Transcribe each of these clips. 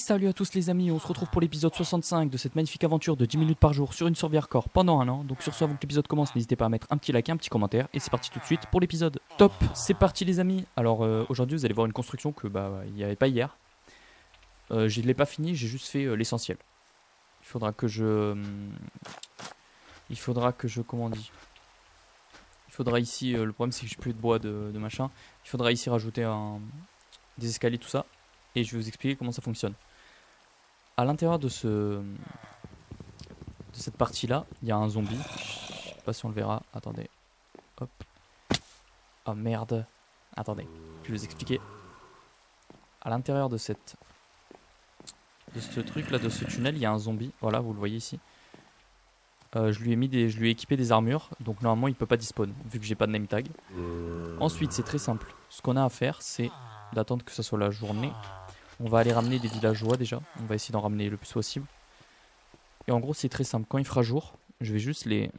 Salut à tous les amis, on se retrouve pour l'épisode 65 de cette magnifique aventure de 10 minutes par jour sur une survie hardcore pendant un an. Donc sur ce, avant que l'épisode commence, n'hésitez pas à mettre un petit like et un petit commentaire. Et c'est parti tout de suite pour l'épisode. Top, c'est parti les amis. Alors aujourd'hui vous allez voir une construction que il n'y avait pas hier. Je ne l'ai pas fini, j'ai juste fait l'essentiel. Il faudra que je... comment on dit ? Il faudra ici, le problème c'est que j'ai plus de bois de machin. Il faudra ici rajouter des escaliers, tout ça. Et je vais vous expliquer comment ça fonctionne. À l'intérieur de cette partie là, il y a un zombie. Je sais pas si on le verra. Attendez. Hop. Oh merde. Attendez. Je vais vous expliquer. À l'intérieur de ce truc là, de ce tunnel, il y a un zombie. Voilà, vous le voyez ici. Je lui ai équipé des armures. Donc normalement il peut pas despawn vu que j'ai pas de name tag. Ensuite c'est très simple. Ce qu'on a à faire c'est d'attendre que ce soit la journée. On va aller ramener des villageois déjà. On va essayer d'en ramener le plus possible. Et en gros, c'est très simple. Quand il fera jour, je vais juste les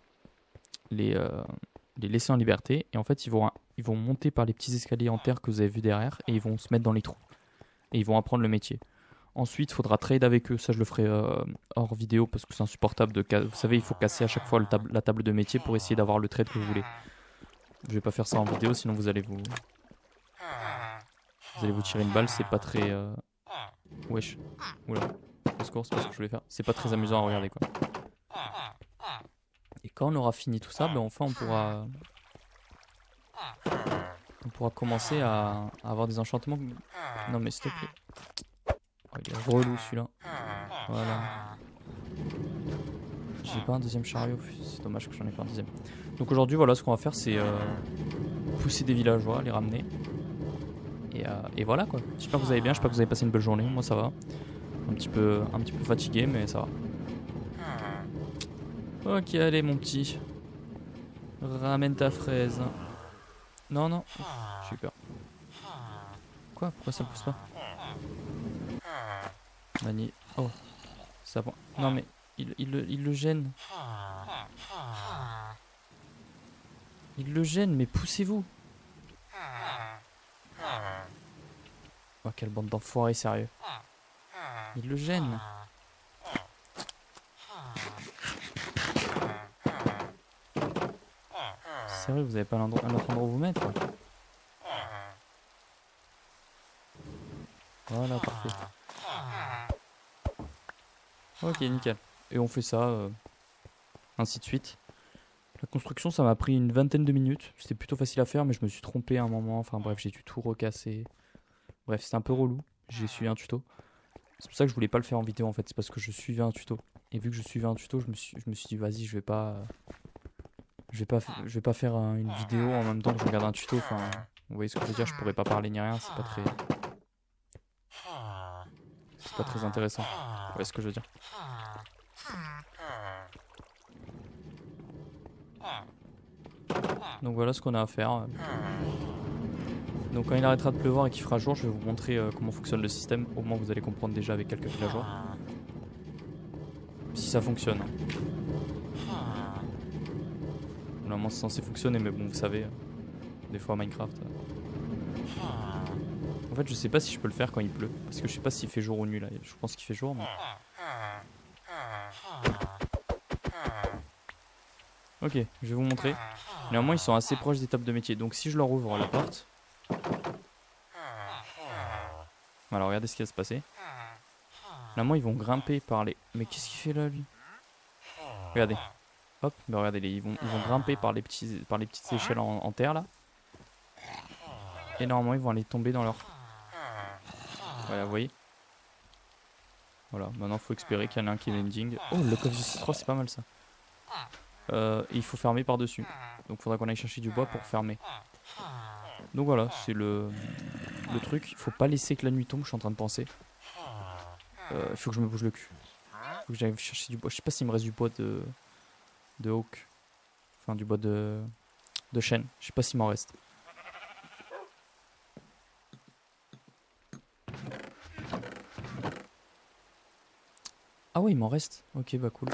laisser en liberté. Et en fait, ils vont monter par les petits escaliers en terre que vous avez vu derrière. Et ils vont se mettre dans les trous. Et ils vont apprendre le métier. Ensuite, il faudra trade avec eux. Ça, je le ferai hors vidéo parce que c'est insupportable de casser. Vous savez, il faut casser à chaque fois la table de métier pour essayer d'avoir le trade que vous voulez. Je vais pas faire ça en vidéo, sinon vous allez vous tirer une balle. C'est pas très... Wesh. Oula. Au secours, c'est pas ce que je voulais faire. C'est pas très amusant à regarder quoi. Et quand on aura fini tout ça, ben enfin on pourra commencer à avoir des enchantements. Non mais s'il te plaît. Oh, il est relou celui-là. Voilà. J'ai pas un deuxième chariot. C'est dommage que j'en ai pas un deuxième. Donc aujourd'hui voilà, ce qu'on va faire c'est pousser des villageois, les ramener. Et voilà quoi. J'espère que vous allez bien, j'espère que vous avez passé une belle journée. Moi ça va. Un petit peu fatigué, mais ça va. Ok, allez mon petit. Ramène ta fraise. Non, non. J'ai eu peur. Quoi? Pourquoi ça pousse pas? Mani. Oh. Ça prend. Non mais, il le gêne. Il le gêne, mais poussez-vous. Oh, quelle bande d'enfoirés, sérieux. Il le gêne. Sérieux, vous avez pas un autre endroit où vous mettre quoi. Voilà, parfait. Ok, nickel. Et on fait ça, ainsi de suite. La construction, ça m'a pris une vingtaine de minutes. C'était plutôt facile à faire, mais je me suis trompé à un moment. Enfin bref, j'ai dû tout recasser. Bref, c'était un peu relou. J'ai suivi un tuto. C'est pour ça que je voulais pas le faire en vidéo en fait. C'est parce que je suivais un tuto. Et vu que je suivais un tuto, je me suis dit, vas-y, je vais pas faire une vidéo en même temps que je regarde un tuto. Enfin, vous voyez ce que je veux dire, je pourrais pas parler ni rien. C'est pas très intéressant. Vous voyez ce que je veux dire. Donc voilà ce qu'on a à faire. Donc quand il arrêtera de pleuvoir et qu'il fera jour, je vais vous montrer comment fonctionne le système. Au moins vous allez comprendre déjà avec quelques villageois. Si ça fonctionne. Normalement c'est censé fonctionner, mais bon vous savez, des fois Minecraft. En fait je sais pas si je peux le faire quand il pleut. Parce que je sais pas s'il fait jour ou nuit là. Je pense qu'il fait jour mais... Ok, je vais vous montrer. Néanmoins ils sont assez proches des tables de métier. Donc si je leur ouvre la porte... Alors regardez ce qui va se passer. Normalement ils vont grimper par les... Mais qu'est-ce qu'il fait là lui? Regardez. Hop, bah regardez, ils vont grimper par les petites échelles en terre là. Et normalement ils vont aller tomber dans leur... Voilà, vous voyez. Voilà, maintenant il faut espérer qu'il y en a un qui est ending. Oh, le coffre du C3 c'est pas mal ça. Et il faut fermer par dessus. Donc il faudra qu'on aille chercher du bois pour fermer. Donc voilà, c'est le truc. Il faut pas laisser que la nuit tombe, je suis en train de penser. Il faut que je me bouge le cul. Il faut que j'aille chercher du bois. Je sais pas s'il me reste du bois de oak. Enfin du bois de chêne. Je sais pas s'il m'en reste. Ah ouais il m'en reste. Ok bah cool.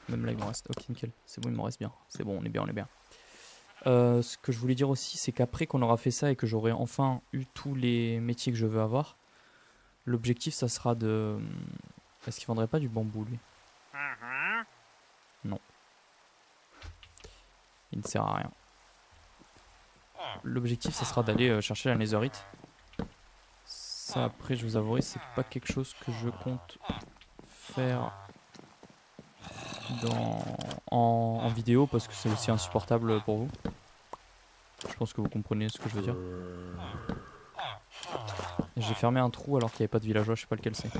Même là il m'en reste. Ok nickel. C'est bon il m'en reste bien. C'est bon on est bien. Ce que je voulais dire aussi c'est qu'après qu'on aura fait ça et que j'aurai enfin eu tous les métiers que je veux avoir, L'objectif, ça sera de... Est-ce qu'il vendrait pas du bambou, lui? Non. Il ne sert à rien. L'objectif, ça sera d'aller chercher la netherite. Ça, après, je vous avouerai, c'est pas quelque chose que je compte faire en vidéo parce que c'est aussi insupportable pour vous. Je pense que vous comprenez ce que je veux dire. J'ai fermé un trou alors qu'il n'y avait pas de villageois, je sais pas lequel c'est.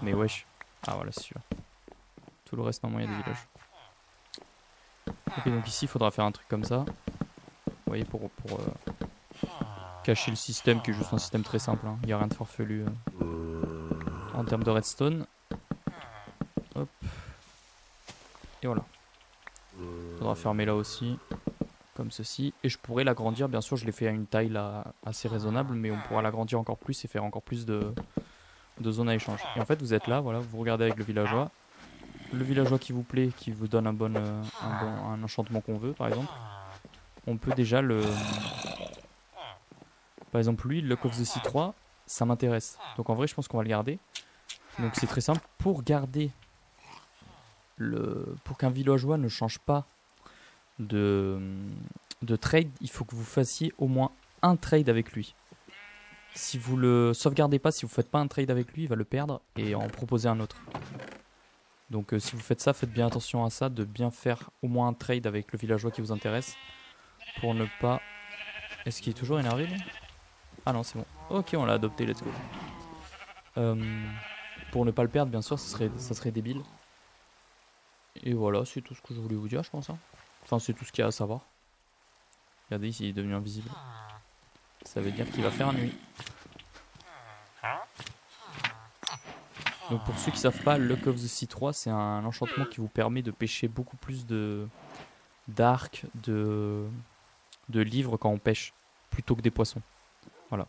Mais wesh. Ah voilà, c'est sûr. Tout le reste, normalement, il y a des villages. Ok, donc ici, il faudra faire un truc comme ça. Vous voyez, pour cacher le système, qui est juste un système très simple. Hein. Il n'y a rien de farfelu en termes de redstone. Hop. Et voilà. Il faudra fermer là aussi. Comme ceci. Et je pourrais l'agrandir. Bien sûr, je l'ai fait à une taille là, assez raisonnable. Mais on pourra l'agrandir encore plus et faire encore plus de zones à échange. Et en fait, vous êtes là, voilà, vous regardez avec le villageois. Le villageois qui vous plaît, qui vous donne un enchantement qu'on veut, par exemple. On peut déjà le... Par exemple, lui, le Luck of the Sea 3, ça m'intéresse. Donc en vrai, je pense qu'on va le garder. Donc c'est très simple. Pour garder pour qu'un villageois ne change pas de trade, il faut que vous fassiez au moins un trade avec lui. Si vous le sauvegardez pas, si vous faites pas un trade avec lui, il va le perdre et en proposer un autre. Donc si vous faites ça, faites bien attention à ça, de bien faire au moins un trade avec le villageois qui vous intéresse. Pour ne pas... Est-ce qu'il est toujours énervé lui? Ah non, c'est bon. Ok, on l'a adopté, let's go. Pour ne pas le perdre, bien sûr, ça serait débile. Et voilà, c'est tout ce que je voulais vous dire, je pense. Hein. Enfin, c'est tout ce qu'il y a à savoir. Regardez, ici, il est devenu invisible. Ça veut dire qu'il va faire nuit. Donc pour ceux qui savent pas, Luck of the Sea 3, c'est un enchantement qui vous permet de pêcher beaucoup plus d'arcs, de livres quand on pêche, plutôt que des poissons. Voilà.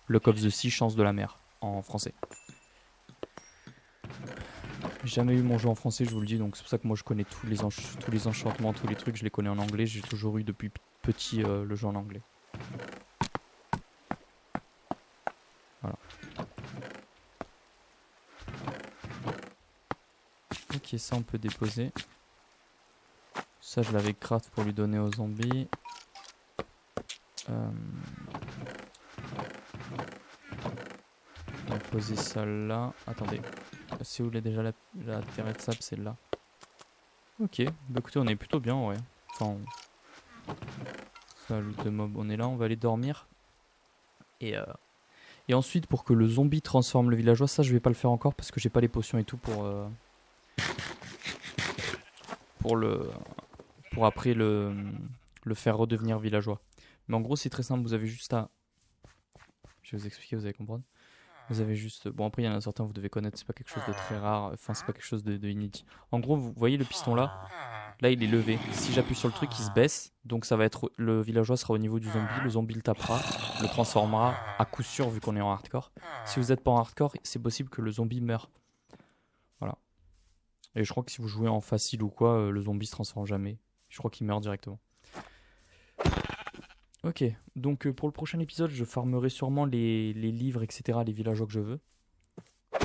Luck of the Sea, chance de la mer, en français. J'ai jamais eu mon jeu en français, je vous le dis, donc c'est pour ça que moi je connais tous les enchantements, tous les trucs, je les connais en anglais. J'ai toujours eu depuis petit le jeu en anglais. Voilà. Ok, ça on peut déposer. Ça je l'avais craft pour lui donner aux zombies. On va poser ça là. Attendez. C'est où déjà la terre de sable? C'est là. Ok, bah écoutez, on est plutôt bien, ouais. Enfin, salut de mob, on est là, on va aller dormir. Et ensuite, pour que le zombie transforme le villageois, ça je vais pas le faire encore parce que j'ai pas les potions et tout pour après le faire redevenir villageois. Mais en gros, c'est très simple, vous avez juste à... Je vais vous expliquer, vous allez comprendre. Vous avez juste... Bon, après, il y en a certains, vous devez connaître, c'est pas quelque chose de très rare, enfin, c'est pas quelque chose de inédit. En gros, vous voyez le piston là? Là, il est levé. Si j'appuie sur le truc, il se baisse. Donc, ça va être... Le villageois sera au niveau du zombie. Le zombie le tapera, le transformera à coup sûr, vu qu'on est en hardcore. Si vous n'êtes pas en hardcore, c'est possible que le zombie meure. Voilà. Et je crois que si vous jouez en facile ou quoi, le zombie se transforme jamais. Je crois qu'il meurt directement. Ok, donc pour le prochain épisode, je farmerai sûrement les livres, etc., les villageois que je veux.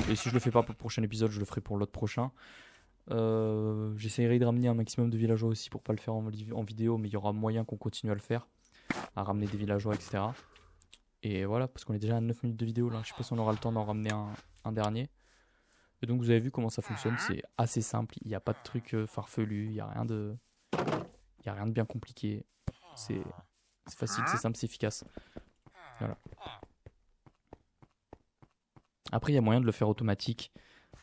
Et si je le fais pas pour le prochain épisode, je le ferai pour l'autre prochain. J'essaierai de ramener un maximum de villageois aussi pour pas le faire en vidéo, mais il y aura moyen qu'on continue à le faire, à ramener des villageois, etc. Et voilà, parce qu'on est déjà à 9 minutes de vidéo là, je sais pas si on aura le temps d'en ramener un dernier. Et donc vous avez vu comment ça fonctionne, c'est assez simple, il n'y a pas de truc farfelu, il n'y a rien de bien compliqué. C'est facile, c'est simple, c'est efficace. Voilà. Après, il y a moyen de le faire automatique.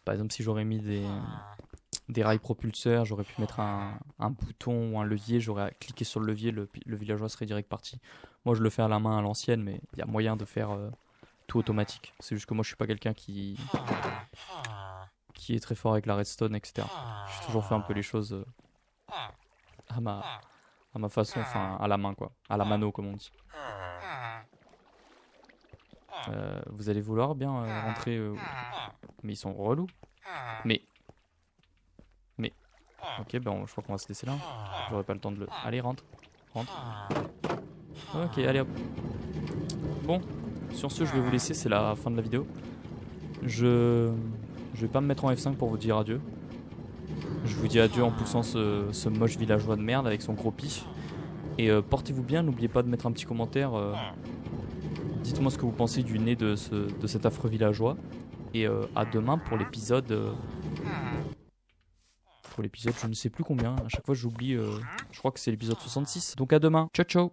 Par exemple, si j'aurais mis des rails propulseurs, j'aurais pu mettre un bouton ou un levier, j'aurais cliqué sur le levier, le villageois serait direct parti. Moi, je le fais à la main à l'ancienne, mais il y a moyen de faire tout automatique. C'est juste que moi, je suis pas quelqu'un qui est très fort avec la redstone, etc. J'ai toujours fait un peu les choses à ma façon, enfin à la main, quoi. À la mano, comme on dit. Vous allez vouloir bien rentrer... Mais ils sont relous. Mais... Ok, ben je crois qu'on va se laisser là. J'aurais pas le temps de le... Allez, rentre. Ok, allez hop. Bon, sur ce, je vais vous laisser, c'est la fin de la vidéo. Je vais pas me mettre en F5 pour vous dire adieu. Je vous dis adieu en poussant ce moche villageois de merde avec son gros pif. Et portez-vous bien, n'oubliez pas de mettre un petit commentaire. Dites-moi ce que vous pensez du nez de cet affreux villageois. Et à demain pour l'épisode... je ne sais plus combien. À chaque fois j'oublie. Je crois que c'est l'épisode 66. Donc à demain. Ciao ciao.